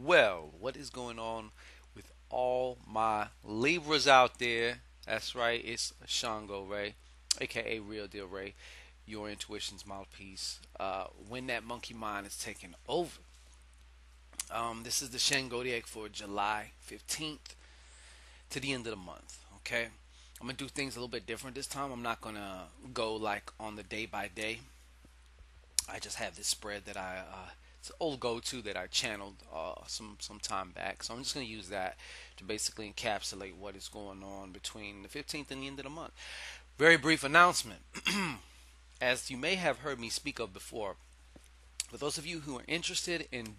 Well, what is going on with all my Libras out there? That's right, it's ShanGO Ray, aka Real Deal Ray, your intuition's mouthpiece. When that monkey mind is taken over. This is the Shangodiac for July 15th to the end of the month. Okay, I'm gonna do things a little bit different this time. I'm not gonna go like on the day by day. I just have this spread that it's an old go-to that I channeled some time back. So I'm just going to use that to basically encapsulate what is going on between the 15th and the end of the month. Very brief announcement. As you may have heard me speak of before, for those of you who are interested in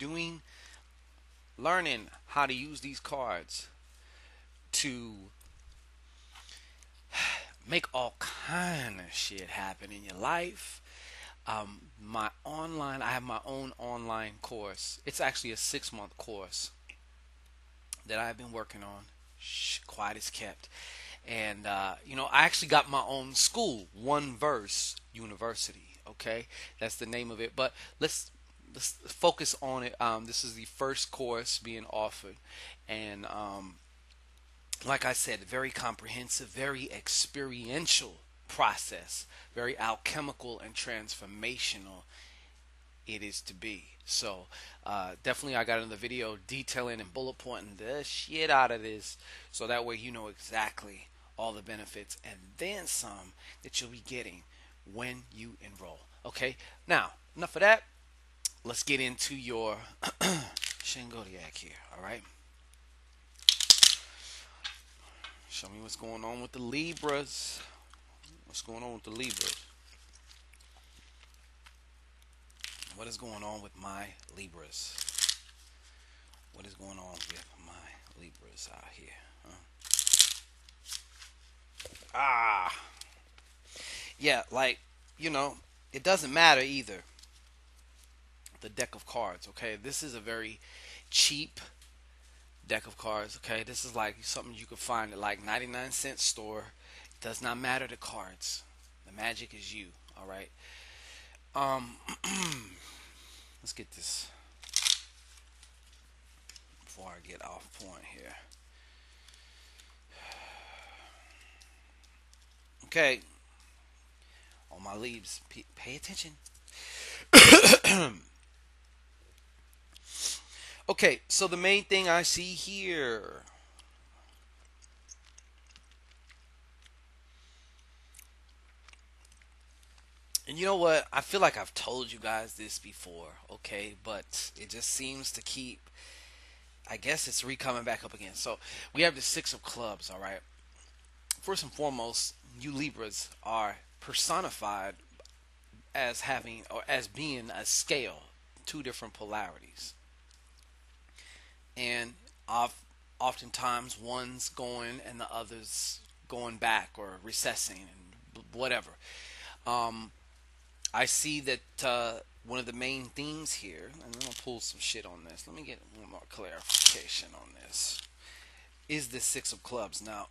learning how to use these cards to make all kind of shit happen in your life, I have my own online course. It's actually a 6 month course that I've been working on. Quiet as kept. And I actually got my own school, One Verse University. Okay, that's the name of it. But let's focus on it. This is the first course being offered, and like I said, very comprehensive, very experiential process, very alchemical and transformational it is to be. So definitely I got another video detailing and bullet pointing the shit out of this, so that way you know exactly all the benefits and then some that you'll be getting when you enroll. Okay, now enough of that. Let's get into your Shangodiac here. All right, show me what's going on with the Libras. What's going on with the Libras? What is going on with my Libras? What is going on with my Libras out here? Huh? Yeah, it doesn't matter either. The deck of cards, okay? This is a very cheap deck of cards, okay? This is like something you could find at like 99-cent store. It does not matter the cards. The magic is you, all right? Um, let's get this before I get off point here. Okay, all my leaves, pay attention. Okay, so the main thing I see here, and you know what? I feel like I've told you guys this before, okay? But it just seems to keep, I guess it's coming back up again. So we have the Six of Clubs, all right? First and foremost, you Libras are personified as having or as being a scale, two different polarities. And oftentimes one's going and the other's going back or recessing and whatever. Um, I see that one of the main themes here, and I'm going to pull some shit on this. Let me get one more clarification on this. Is this Six of Clubs. Now,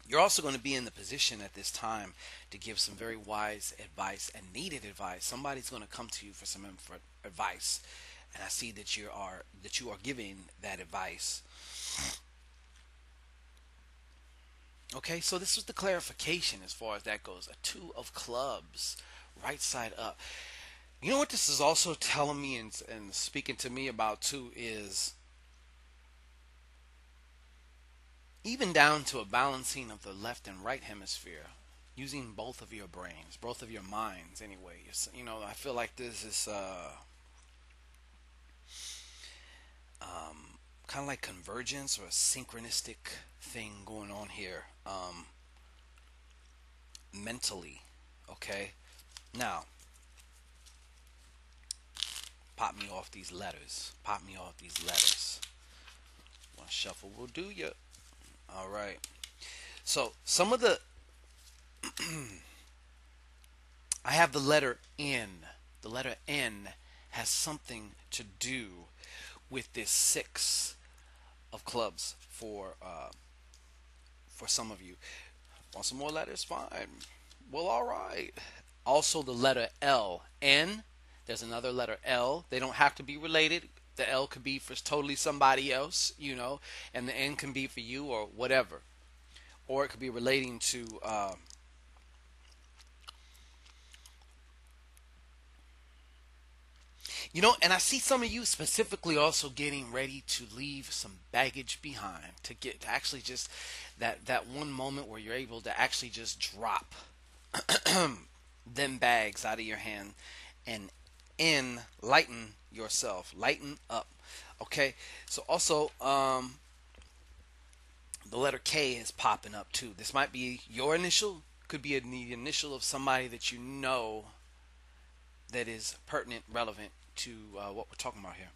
you're also going to be in the position at this time to give some very wise advice and needed advice. Somebody's going to come to you for some advice, and I see that you are giving that advice. Okay, so this was the clarification as far as that goes. A Two of Clubs, right side up. You know what this is also telling me and speaking to me about too is even down to a balancing of the left and right hemisphere, using both of your brains, both of your minds anyway. I feel like this is kind of like convergence or a synchronistic thing going on here mentally. Okay, now pop me off these letters. Pop me off these letters. One shuffle will do ya. All right. So some of the I have the letter N. The letter N has something to do with this Six of Clubs for some of you. Want some more letters? Fine. Well, all right. Also, the letter L. N. There's another letter L. They don't have to be related. The L could be for totally somebody else, and the N can be for you or whatever. Or it could be relating to, and I see some of you specifically also getting ready to leave some baggage behind to actually just that one moment where you're able to actually just drop them bags out of your hand and lighten yourself, lighten up. Okay, so also the letter K is popping up too. This might be your initial, could be the initial of somebody that you know that is pertinent, relevant to what we're talking about here.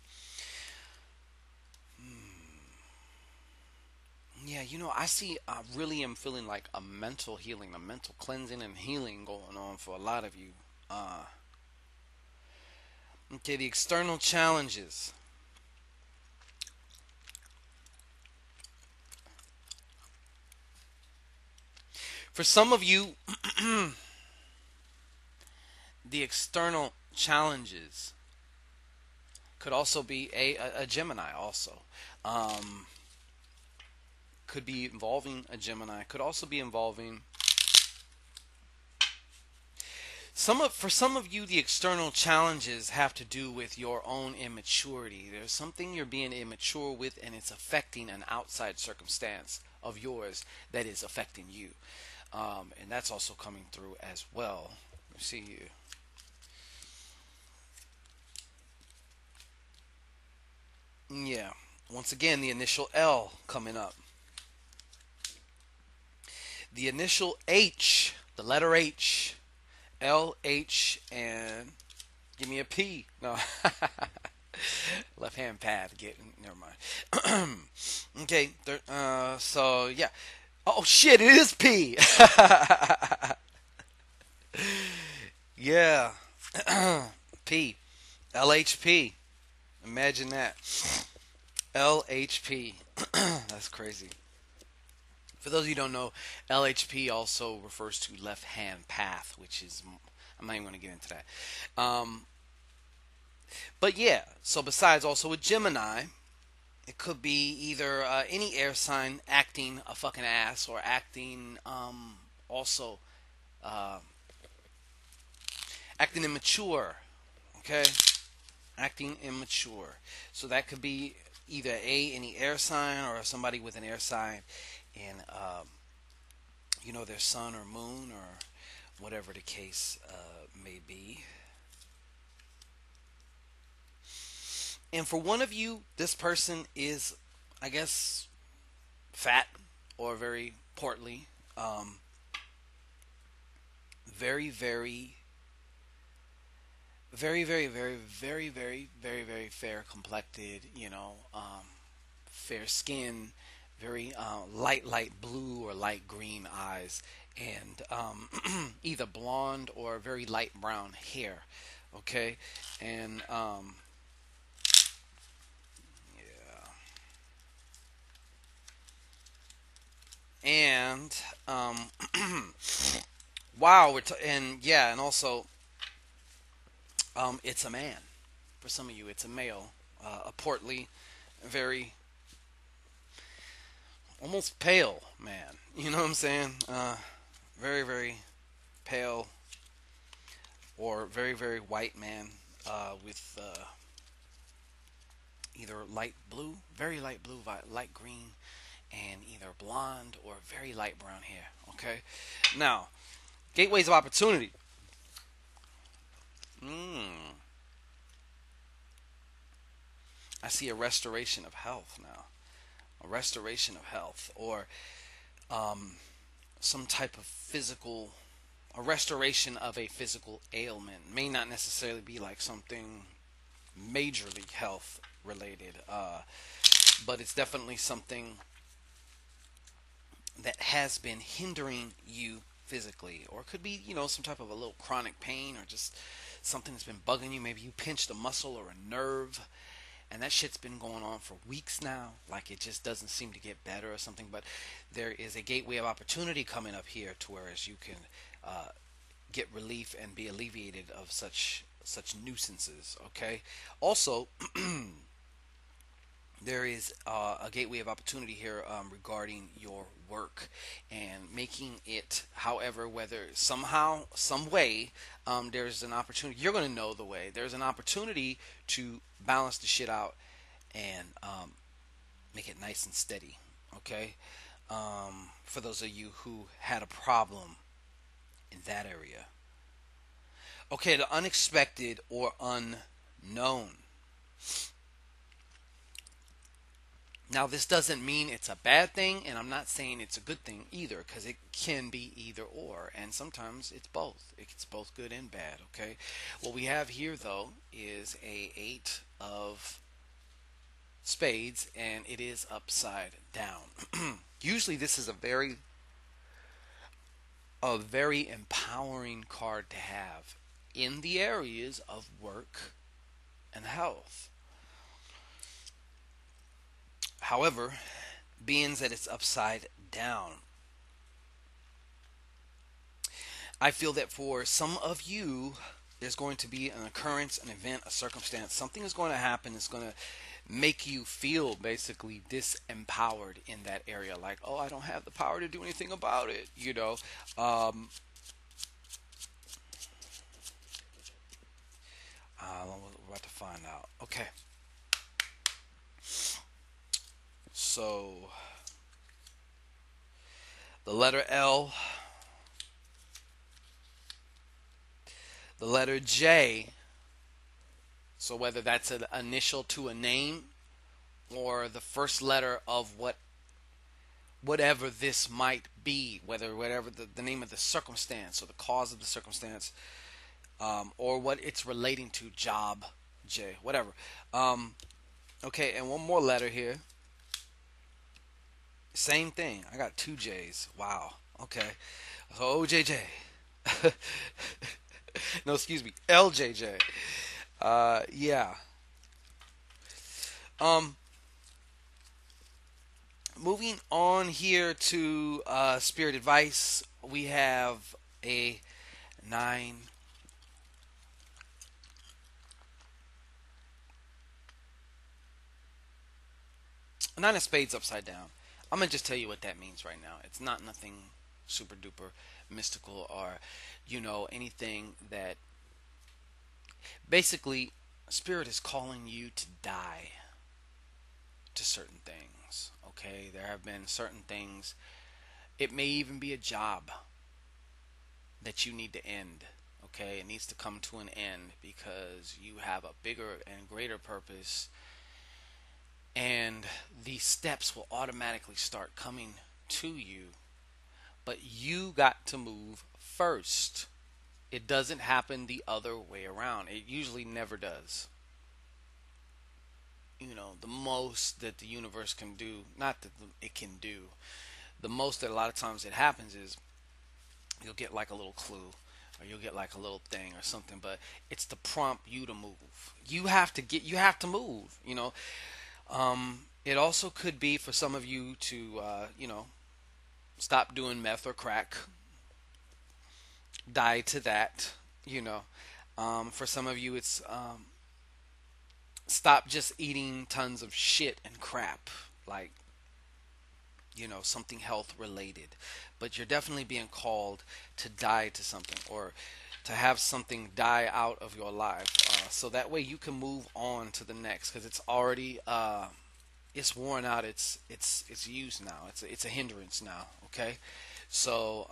Yeah, I see, I really am feeling like a mental healing, a mental cleansing and healing going on for a lot of you. Okay, the external challenges. For some of you, the external challenges could also be a Gemini also. Could be involving a Gemini. Could also be involving for some of you, the external challenges have to do with your own immaturity. There's something you're being immature with, and it's affecting an outside circumstance of yours that is affecting you. And that's also coming through as well. Let's see you. Yeah. Once again, the initial L coming up. The initial H, the letter H, L, H, and give me a P. No. Left hand pad. Never mind. Okay. So, yeah. Oh, shit, it is P. Yeah. P. LHP. Imagine that. LHP. That's crazy. For those of you who don't know, LHP also refers to left hand path, which is, I'm not even going to get into that. But yeah, so besides also a Gemini, it could be either any air sign acting a fucking ass or acting also uh, acting immature. Okay? Acting immature. So that could be either any air sign or somebody with an air sign in their sun or moon or whatever the case may be. And for one of you, this person is, I guess, fat or very portly, very, very, very, very, very, very, very, very, very fair complected, fair skin, very light blue or light green eyes, and either blonde or very light brown hair. Okay, and yeah, and wow, and also it's a man. For some of you, it's a male, a portly, very almost pale man. You know what I'm saying? Very, very pale or very, very white man with either light blue, very light blue, light green, and either blonde or very light brown hair. Okay? Now, gateways of opportunity. I see a restoration of health now. A restoration of health, or some type of a restoration of a physical ailment. May not necessarily be like something majorly health related, but it's definitely something that has been hindering you physically, or it could be, some type of a little chronic pain, or just something that's been bugging you. Maybe you pinched a muscle or a nerve, and that shit's been going on for weeks now. Like, it just doesn't seem to get better or something. But there is a gateway of opportunity coming up here, to whereas you can get relief and be alleviated of such nuisances. Okay. Also, there is a gateway of opportunity here regarding your work and making it, however, whether somehow, some way, there's an opportunity. You're going to know the way. There's an opportunity to balance the shit out and make it nice and steady. Okay? For those of you who had a problem in that area. Okay, the unexpected or unknown. Now, this doesn't mean it's a bad thing, and I'm not saying it's a good thing either, because it can be either or, and sometimes it's both. It's both good and bad. Okay. What we have here, though, is a eight of spades, and it is upside down. Usually, this is a very empowering card to have in the areas of work and health. However, being that it's upside down, I feel that for some of you, there's going to be an occurrence, an event, a circumstance. Something is going to happen. It's going to make you feel basically disempowered in that area. Like, oh, I don't have the power to do anything about it. We're about to find out. Okay. So, the letter L, the letter J. So whether that's an initial to a name or the first letter of whatever this might be, whatever the name of the circumstance or the cause of the circumstance, or what it's relating to, job, J, whatever. Okay, and one more letter here. Same thing. I got two J's. Wow. Okay. So OJJ. No, excuse me. LJJ. Yeah. Um, Moving on here to spirit advice, we have a nine. Nine of spades upside down. I'm gonna just tell you what that means right now. It's not nothing super duper mystical or anything that basically spirit is calling you to die to certain things. Okay, there have been certain things. It may even be a job that you need to end. Okay, it needs to come to an end because you have a bigger and greater purpose, and these steps will automatically start coming to you, but you got to move first. It doesn't happen the other way around. It usually never does. The most that the universe can do, not that it can do, the most that a lot of times it happens is you'll get like a little clue or you'll get like a little thing or something, but it's to prompt you to move. You have to move. It also could be for some of you to stop doing meth or crack, die to that. For some of you, it's stop just eating tons of shit and crap, like something health related. But you're definitely being called to die to something, or to have something die out of your life, so that way you can move on to the next, because it's already it's worn out. It's used now. It's a hindrance now. Okay, so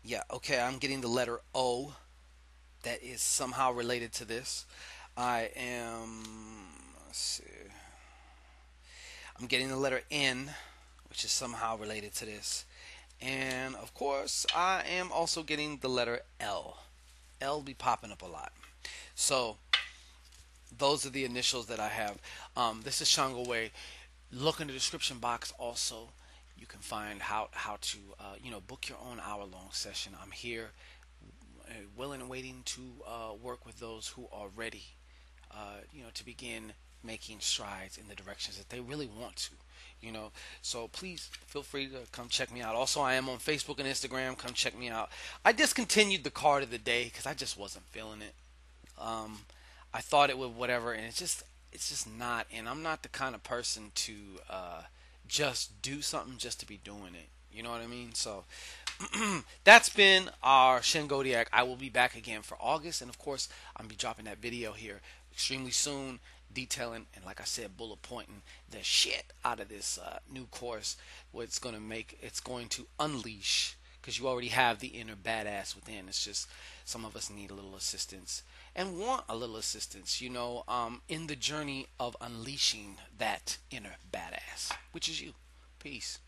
yeah. Okay, I'm getting the letter O. That is somehow related to this. I am. Let's see. I'm getting the letter N, which is somehow related to this, and of course, I am also getting the letter L. L be popping up a lot. So those are the initials that I have. This is ShanGO Way. Look in the description box. Also, you can find how to book your own hour-long session. I'm here, willing and waiting to work with those who are ready, to begin making strides in the directions that they really want to. So please feel free to come check me out. Also, I am on Facebook and Instagram. Come check me out. I discontinued the card of the day because I just wasn't feeling it. I thought it would whatever, and it's just not. And I'm not the kind of person to just do something just to be doing it. You know what I mean? So that's been our Shangodiac. I will be back again for August, and of course, I'm gonna be dropping that video here extremely soon, detailing and, like I said, bullet pointing the shit out of this new course. What it's going to unleash, because you already have the inner badass within. It's just some of us need a little assistance and want a little assistance, in the journey of unleashing that inner badass, which is you. Peace.